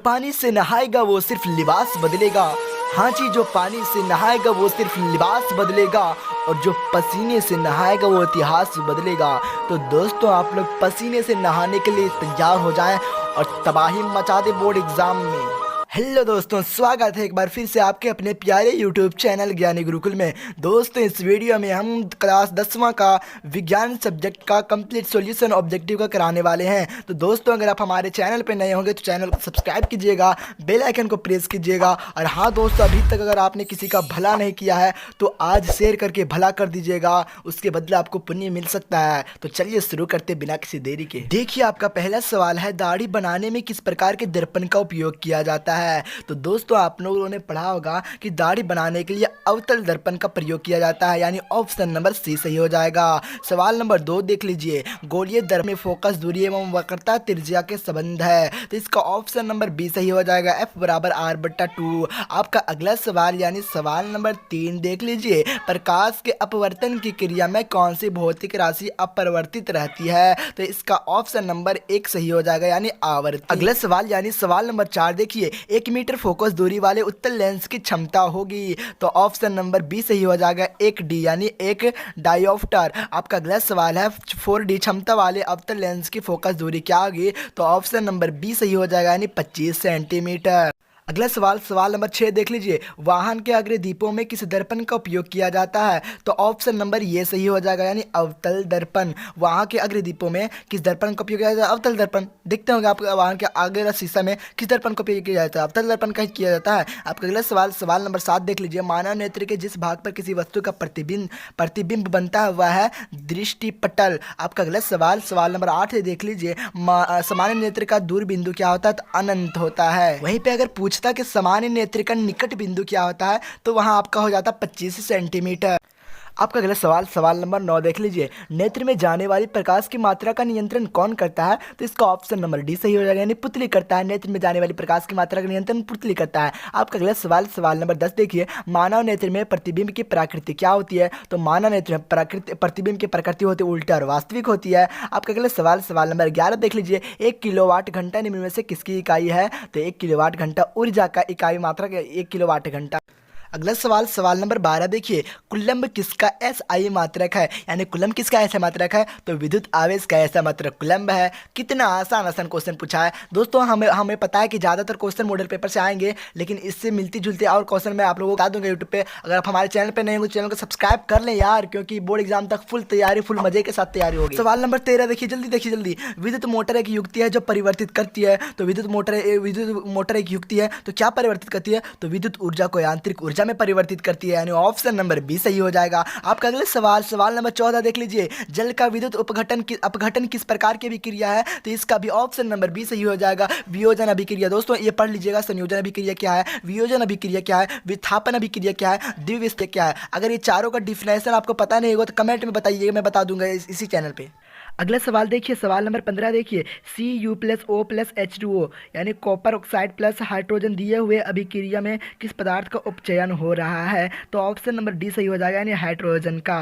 पानी से नहाएगा वो सिर्फ लिबास बदलेगा। हाँ जी, जो पानी से नहाएगा वो सिर्फ लिबास बदलेगा, और जो पसीने से नहाएगा वो इतिहास बदलेगा। तो दोस्तों, आप लोग पसीने से नहाने के लिए तैयार हो जाएं और तबाही मचा दे बोर्ड एग्जाम में। हेलो दोस्तों, स्वागत है एक बार फिर से आपके अपने प्यारे यूट्यूब चैनल ज्ञानी गुरुकुल में। दोस्तों, इस वीडियो में हम क्लास 10वां का विज्ञान सब्जेक्ट का कंप्लीट सॉल्यूशन ऑब्जेक्टिव का कराने वाले हैं। तो दोस्तों, अगर आप हमारे चैनल पर नए होंगे तो चैनल को सब्सक्राइब कीजिएगा, बेल आइकन को प्रेस कीजिएगा। और हाँ दोस्तों, अभी तक अगर आपने किसी का भला नहीं किया है तो आज शेयर करके भला कर दीजिएगा, उसके बदले आपको पुण्य मिल सकता है। तो चलिए शुरू करते बिना किसी देरी के। देखिए, आपका पहला सवाल है, दाढ़ी बनाने में किस प्रकार के दर्पण का उपयोग किया जाता है। तो दोस्तों, आप लोगों ने पढ़ा होगा कि दाढ़ी बनाने के लिए अवतल दर्पण का प्रयोग किया जाता है, यानी ऑप्शन नंबर सी सही हो जाएगा। सवाल नंबर 2 देख लीजिए, गोलीय दर्पण में फोकस दूरी एवं वक्रता त्रिज्या के संबंध है, तो इसका ऑप्शन नंबर बी सही हो जाएगा, F बराबर R/2। आपका अगला सवाल यानी सवाल नंबर 3 देख लीजिए, प्रकाश के अपवर्तन की क्रिया में कौन सी भौतिक राशि अपरिवर्तित रहती है, तो इसका ऑप्शन नंबर 1 सही हो जाएगा, यानी आवर्ती। अगला सवाल यानी सवाल नंबर 4 देखिए, 1 मीटर फोकस दूरी वाले उत्तल लेंस की क्षमता होगी, तो ऑप्शन नंबर बी सही हो जाएगा, 1D यानी 1 डायोप्टर। आपका अगला सवाल है, 4D क्षमता वाले अवतल लेंस की फोकस दूरी क्या होगी, तो ऑप्शन नंबर बी सही हो जाएगा, यानी 25 सेंटीमीटर। अगला सवाल सवाल नंबर 6 देख लीजिए, वाहन के अग्र दीपों में किस दर्पण का उपयोग किया जाता है, तो ऑप्शन नंबर ये सही हो जाएगा, यानी अवतल दर्पण। वाहन के अग्र दीपों में किस दर्पण का उपयोग किया जाता है, अवतल दर्पण। देखते होंगे आपके वाहन के आगे शीशा में किस दर्पण का उपयोग किया जाता है, अवतल दर्पण का ही किया जाता है। आपका अगला सवाल सवाल नंबर 7 देख लीजिए, मानव नेत्र के जिस भाग पर किसी वस्तु का प्रतिबिंब बनता है वह है दृष्टिपटल। आपका अगला सवाल सवाल नंबर 8 देख लीजिए, सामान्य नेत्र का दूर बिंदु क्या होता है, तो अनंत होता है। वहीं पे अगर पूछता कि सामान्य नेत्र का निकट बिंदु क्या होता है, तो वहां आपका हो जाता 25 सेंटीमीटर। आपका अगला सवाल सवाल नंबर 9 देख लीजिए, नेत्र में जाने वाली प्रकाश की मात्रा का नियंत्रण कौन करता है, तो इसका ऑप्शन नंबर डी सही हो जाएगा, यानी पुतली करता है। नेत्र में जाने वाली प्रकाश की मात्रा का नियंत्रण पुतली करता है। आपका अगला सवाल सवाल नंबर 10 देखिए, मानव नेत्र में प्रतिबिंब की प्रकृति क्या होती है, तो मानव नेत्र में प्रतिबिंब की प्रकृति होती है उल्टा और वास्तविक होती है। आपका अगला सवाल सवाल नंबर 11 देख लीजिए, 1 किलोवाट घंटा निम्न में से किसकी इकाई है, तो 1 किलोवाट घंटा ऊर्जा का इकाई मात्रा 1 किलोवाट घंटा। अगला सवाल सवाल नंबर 12 देखिए, कुलम्ब किसका SI मात्रक है, यानी कुलम्ब किसका ऐसा मात्रक है, तो विद्युत आवेश का ऐसा मात्रक कुलम्ब है। कितना आसान आसान क्वेश्चन पूछा है दोस्तों। हमें पता है कि ज़्यादातर क्वेश्चन मॉडल पेपर से आएंगे, लेकिन इससे मिलती जुलती और क्वेश्चन मैं आप लोगों को बता दूंगा यूट्यूब पे। अगर आप हमारे चैनल पर नहीं हो तो चैनल को सब्सक्राइब कर लें यार, क्योंकि बोर्ड एग्जाम तक फुल तैयारी फुल मजे के साथ तैयारी होगी। सवाल नंबर 13 देखिए, जल्दी। विद्युत मोटर एक युक्ति है जो परिवर्तित करती है, तो विद्युत मोटर एक युक्ति है तो क्या परिवर्तित करती है, तो विद्युत ऊर्जा को यांत्रिक ऊर्जा में परिवर्तित करती है, यानी ऑप्शन नंबर बी सही हो जाएगा। आपका अगले सवाल सवाल नंबर 14 देख लीजिए, जल का विद्युत अपघटन किस प्रकार की अभिक्रिया है, तो इसका भी ऑप्शन नंबर बी सही हो जाएगा, वियोजन अभिक्रिया। दोस्तों, ये पढ़ लीजिएगा, संयोजन अभिक्रिया क्या है, वियोजन अभिक्रिया क्या है, विस्थापन अभिक्रिया क्या है, द्विविष्टक क्या है। अगर ये चारों का डिफिनेशन आपको पता नहीं होगा तो कमेंट में बताइएगा, मैं बता दूंगा इसी चैनल पे। अगला सवाल देखिए, सवाल नंबर 15 देखिए, Cu+O+H2O यानी कॉपर ऑक्साइड प्लस हाइड्रोजन दिए हुए अभिक्रिया में किस पदार्थ का उपचयन हो रहा है, तो ऑप्शन नंबर डी सही हो जाएगा, यानी हाइड्रोजन का।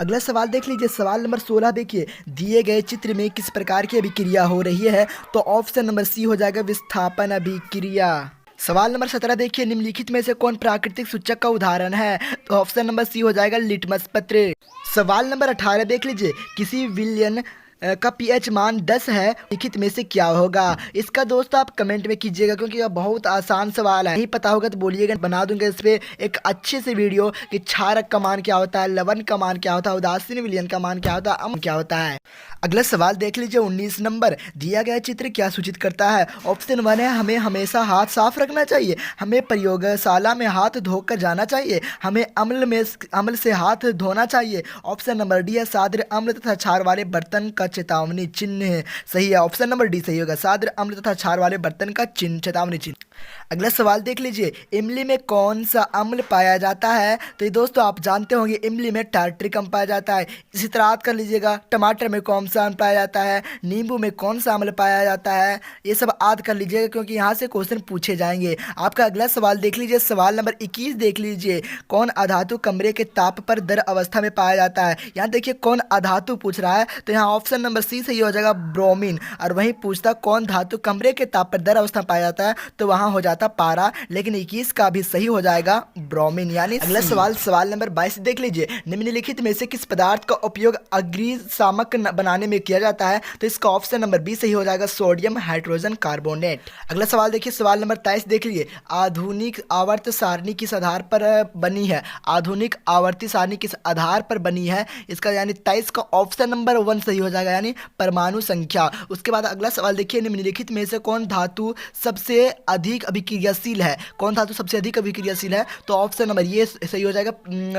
अगला सवाल देख लीजिए, सवाल नंबर 16 देखिए, दिए गए चित्र में किस प्रकार की अभिक्रिया हो रही है, तो ऑप्शन नंबर सी हो जाएगा, विस्थापन अभिक्रिया। सवाल नंबर 17 देखिए, निम्नलिखित में से कौन प्राकृतिक सूचक का उदाहरण है, तो ऑप्शन नंबर सी हो जाएगा, लिटमस पत्र। सवाल नंबर 18 देख लीजिए, किसी विलयन का pH मान 10 है, लिखित में से क्या होगा। इसका दोस्तों आप कमेंट में कीजिएगा, क्योंकि यह बहुत आसान सवाल है, नहीं पता होगा तो बोलिएगा, बना दूंगा इस पे एक अच्छे से वीडियो कि क्षारक का मान क्या होता है, लवण का मान क्या होता है, उदासीन विलयन का मान क्या होता है, अम्ल क्या होता है। अगला सवाल देख लीजिए, 19 नंबर, दिया गया चित्र क्या सूचित करता है, ऑप्शन 1 है, हमें हमेशा हाथ साफ रखना चाहिए, हमें प्रयोगशाला में हाथ धोकर जाना चाहिए, हमें अम्ल से हाथ धोना चाहिए। ऑप्शन नंबर डी है, सादृ अम्ल तथा क्षार वाले बर्तन का चेतावनी चिन्ह है, सही है, ऑप्शन नंबर डी सही होगा, सादृ अम्ल तथा क्षार वाले बर्तन का चिन्ह चेतावनी चिन्ह। अगला सवाल देख लीजिए, इमली में कौन सा अम्ल पाया जाता है, तो ये दोस्तों आप जानते होंगे इमली में टार्ट्रिक अम्ल पाया जाता है। इसी तरह याद कर लीजिएगा, टमाटर में कौन सा अम्ल पाया जाता है, नींबू में कौन सा अम्ल पाया जाता है, ये सब याद कर लीजिएगा, क्योंकि यहाँ से क्वेश्चन पूछे जाएंगे। आपका अगला सवाल देख लीजिए, सवाल नंबर 21 देख लीजिए, कौन अधातु कमरे के ताप पर द्रव अवस्था में पाया जाता है। यहाँ देखिए कौन अधातु पूछ रहा है, तो यहाँ ऑप्शन ऑप्शन नंबर सी सही हो जाएगा ब्रोमीन। और वहीं पूछता कौन धातु कमरे के ताप पर दर अवस्था में पाया जाता है, तो वहां हो जाता पारा, लेकिन 21 का भी सही हो जाएगा ब्रोमीन यानी अगला सवाल सवाल नंबर 22 देख लीजिए। निम्नलिखित में से किस पदार्थ का उपयोग अग्निशामक बनाने में किया जाता है, तो इसका ऑप्शन नंबर बी सही हो जाएगा सोडियम हाइड्रोजन कार्बोनेट। अगला सवाल देखिए सवाल नंबर 23 देख लीजिए। आधुनिक आवर्त सारणी किस आधार पर बनी है, आधुनिक आवर्ती सारणी किस आधार पर बनी है, इसका यानी 23 का ऑप्शन नंबर 1 सही हो जाएगा यानी परमाणु संख्या। उसके बाद अगला सवाल देखिए। निम्नलिखित में से कौन धातु सबसे अधिक अभिक्रियाशील है, कौन धातु सबसे अधिक अभिक्रियाशील है, तो ऑप्शन नंबर ये सही हो जाएगा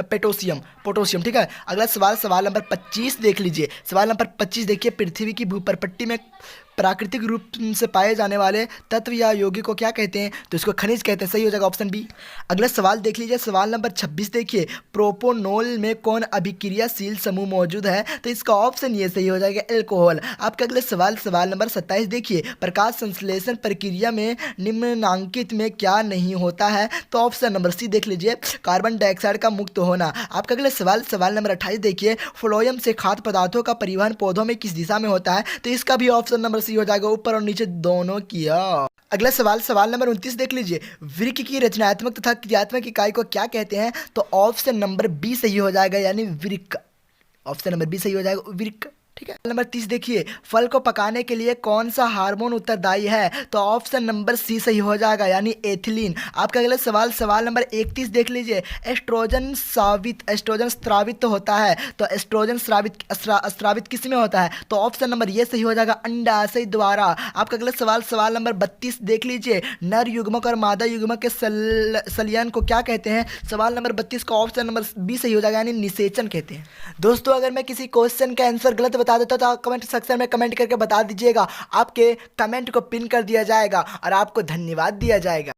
पोटेशियम। ठीक है। अगला सवाल सवाल नंबर 25 देख लीजिए। सवाल नंबर 25 देखिए। पृथ्वी की भूपरपट्टी में प्राकृतिक रूप से पाए जाने वाले तत्व या यौगिक को क्या कहते हैं, तो इसको खनिज कहते हैं। सही हो जाएगा ऑप्शन बी। अगला सवाल देख लीजिए। सवाल नंबर 26 देखिए। प्रोपोनोल में कौन अभिक्रियाशील समूह मौजूद है, तो इसका ऑप्शन ये सही हो जाएगा एल्कोहल। आपका अगले सवाल सवाल नंबर 27 देखिए। प्रकाश संश्लेषण प्रक्रिया में निम्नांकित में क्या नहीं होता है, तो ऑप्शन नंबर सी देख लीजिए कार्बन डाइऑक्साइड का मुक्त होना। आपका अगले सवाल सवाल नंबर 28 देखिए। फ्लोएम से खाद्य पदार्थों का परिवहन पौधों में किस दिशा में होता है, तो इसका भी ऑप्शन नंबर सी हो जाएगा ऊपर और नीचे दोनों किया। अगला सवाल सवाल नंबर 29 देख लीजिए। वृक्क की रचनात्मक तथा क्रियात्मक इकाई को क्या कहते हैं, तो ऑप्शन नंबर बी सही हो जाएगा यानी वृक्क। ऑप्शन नंबर बी सही हो जाएगा वृक्क। ठीक है। नंबर 30 देखिए। फल को पकाने के लिए कौन सा हार्मोन उत्तरदायी है, तो ऑप्शन नंबर सी सही हो जाएगा यानी एथिलीन। आपका अगला सवाल सवाल नंबर 31 देख लीजिए। एस्ट्रोजन स्रावित होता है, तो एस्ट्रोजन स्रावित किस में होता है, तो ऑप्शन नंबर ये सही हो जाएगा अंडाशय द्वारा। आपका अगला सवाल सवाल नंबर 32 देख लीजिए। नर युग्मक और मादा युग्मक के संलयन को क्या कहते हैं, सवाल नंबर 32 का ऑप्शन नंबर बी सही हो जाएगा यानी निषेचन कहते हैं। दोस्तों अगर मैं किसी क्वेश्चन का आंसर गलत बता देता तो कमेंट सेक्शन में कमेंट करके बता दीजिएगा। आपके कमेंट को पिन कर दिया जाएगा और आपको धन्यवाद दिया जाएगा।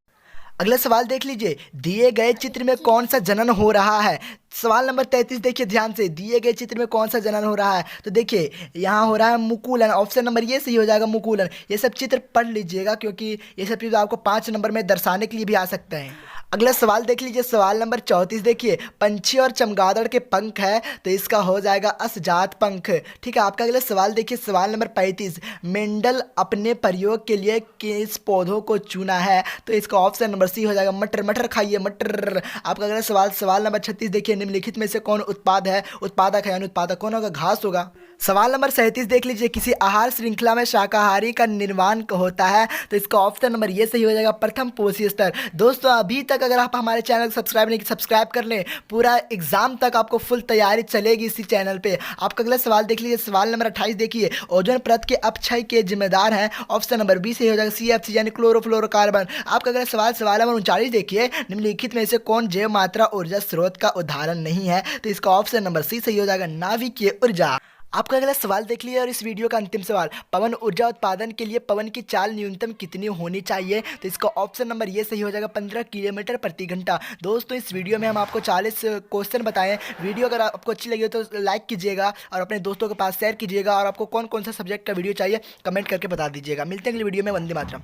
अगला सवाल देख लीजिए। दिए गए चित्र में कौन सा जनन हो रहा है, सवाल नंबर 33 देखिए ध्यान से। दिए गए चित्र में कौन सा जनन हो रहा है, तो देखिए यहाँ हो रहा है मुकुलन। ऑप्शन नंबर ये सही हो जाएगा मुकुलन। ये सब चित्र पढ़ लीजिएगा क्योंकि ये सब चीज़ आपको 5 नंबर में दर्शाने के लिए भी आ सकते हैं। अगला सवाल देख लीजिए। सवाल नंबर 34 देखिए। पंछी और चमगादड़ के पंख है, तो इसका हो जाएगा असजात पंख। ठीक है। आपका अगला सवाल देखिए। सवाल नंबर 35। मेंडल अपने प्रयोग के लिए किस पौधों को चुना है, तो इसका ऑप्शन नंबर सी हो जाएगा मटर। मटर खाइए मटर। आपका अगला सवाल सवाल नंबर 36 देखिए। निम्नलिखित में से कौन उत्पाद है, उत्पादक है यानी उत्पादक कौन होगा, घास होगा। सवाल नंबर 37 देख लीजिए। किसी आहार श्रृंखला में शाकाहारी का निर्माण होता है, तो इसका ऑप्शन नंबर ये सही हो जाएगा प्रथम पोषी स्तर। दोस्तों अभी तक अगर आप हमारे चैनल को सब्सक्राइब नहीं, सब्सक्राइब कर लें। पूरा एग्जाम तक आपको फुल तैयारी चलेगी इसी चैनल पे। आपका अगला सवाल देख लीजिए। सवाल नंबर 28 देखिए। ओजोन परत के अपक्षय के जिम्मेदार हैं, ऑप्शन नंबर बी सही हो जाएगा CFC यानी क्लोरोफ्लोरोकार्बन। आपका अगला सवाल सवाल नंबर 39 देखिए। निम्नलिखित में से कौन जैव मात्रा ऊर्जा स्रोत का उदाहरण नहीं है, तो इसका ऑप्शन नंबर सी सही हो जाएगा नाभिकीय ऊर्जा। आपका अगला सवाल देख लिया और इस वीडियो का अंतिम सवाल। पवन ऊर्जा उत्पादन के लिए पवन की चाल न्यूनतम कितनी होनी चाहिए, तो इसका ऑप्शन नंबर ये सही हो जाएगा 15 किलोमीटर प्रति घंटा। दोस्तों इस वीडियो में हम आपको 40 क्वेश्चन बताएं। वीडियो अगर आपको अच्छी लगी हो तो लाइक कीजिएगा और अपने दोस्तों के पास शेयर कीजिएगा। और आपको कौन कौन सा सब्जेक्ट का वीडियो चाहिए कमेंट करके बता दीजिएगा। मिलते हैं अगली वीडियो में। वंदे मातरम।